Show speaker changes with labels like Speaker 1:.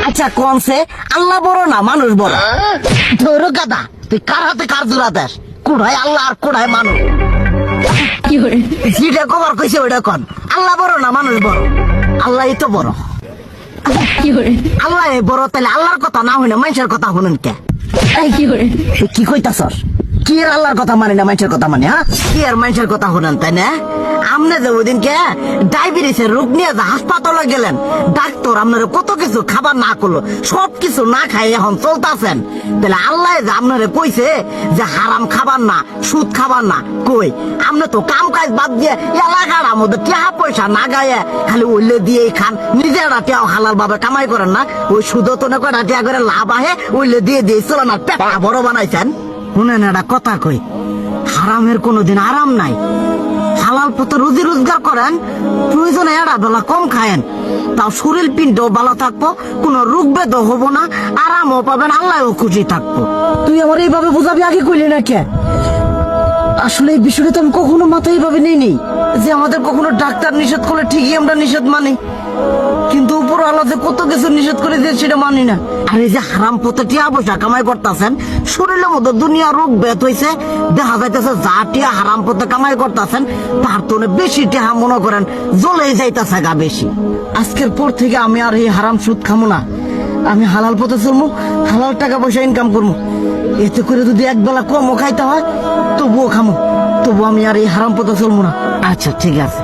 Speaker 1: আচ্ছা কোনছে আল্লাহ বড় না মানুষ বড়? ধরো গাদা, তুই কার হাতে কার জোড়া দেশ? কোড়ায় আল্লাহ আর কোড়ায় মানুষ। যেটা কবার কইছে ওইটা কন। আল্লাহ বড় না মানুষ বড়? আল্লাহই তো বড়। আল্লাহ বড়, তাহলে আল্লাহর কথা না হইনা মানুষের কথা শুনেন কে? কি কইতাছস? কি আর আল্লাহর কথা মানে না মানুষের কথা মানে? হ্যাঁ, কি আর মানুষের কথা শুনেন তাই না? আমনে যে ওই দিনকে ডায়াবেটিসের রোগ নিয়ে যে হাসপাতালে গেলেন, ডাক্তার আপনার কত কিছু খাবার না করলো, সব কিছু না খাই এখন চলতেছেন। তাহলে আল্লাহ যে আপনারে কইছে যে হারাম খাবার না, সুদ খাবার না, কই আপনি তো কাম কাজ বাদ দিয়ে এলাকার মধ্যে টাকা পয়সা না গায়ে খালি ওইলে দিয়েই খান, নিজেরা টিয়াও হালাল ভাবে কামাই করেন না, ওই সুদও তো না করে টিয়া করে লাভ আহে ওইলে দিয়ে দিয়ে চলেন আর পেটা বড় বানাইছেন। শুনেন একটা কথা কই, হারামের কোনোদিন আরাম নাই। হালাল পথে রুজি রোজগার করেন, প্রয়োজনে এড়া বেলা কম খায়েন, তাও শরীর পিণ্ডও ভালো থাকবো, কোনো রোগ বেদ হবো না, আরামও পাবেন, আল্লাহও খুশি থাকবো। তুই আমার এইভাবে বুঝাবি আগে কইলি না কে? আসলে এই বিষয়টা তো আমি কখনো মাথায় এইভাবে নেই যে আমাদের কখনো ডাক্তার নিষেধ করলে ঠিকই আমরা নিষেধ মানি, কিন্তু উপর আল্লাহ যে কত কিছু নিষেধ করে দিয়ে সেটা মানি না। আর এই যে হারাম পথে টিয়া পয়সা কামাই করতেছেন, শরীরের মধ্যে দুনিয়া রোগ বেত হয়েছে, দেখা যাইতেছে যা টিয়া হারাম পথে কামাই করতেছেন তার তো বেশি টিয়া মনে করেন জ্বলে যাইতেছে গা বেশি। আজকের পর থেকে আমি আর এই হারাম সুদ খামো না, আমি হালাল পথে চলবো, হালাল টাকা পয়সা ইনকাম করবো। এতে করে যদি একবেলা কমও খাইতে হয় তবুও খামো, তবু আমি আর এই হারাম পথে চলবো না। আচ্ছা ঠিক আছে।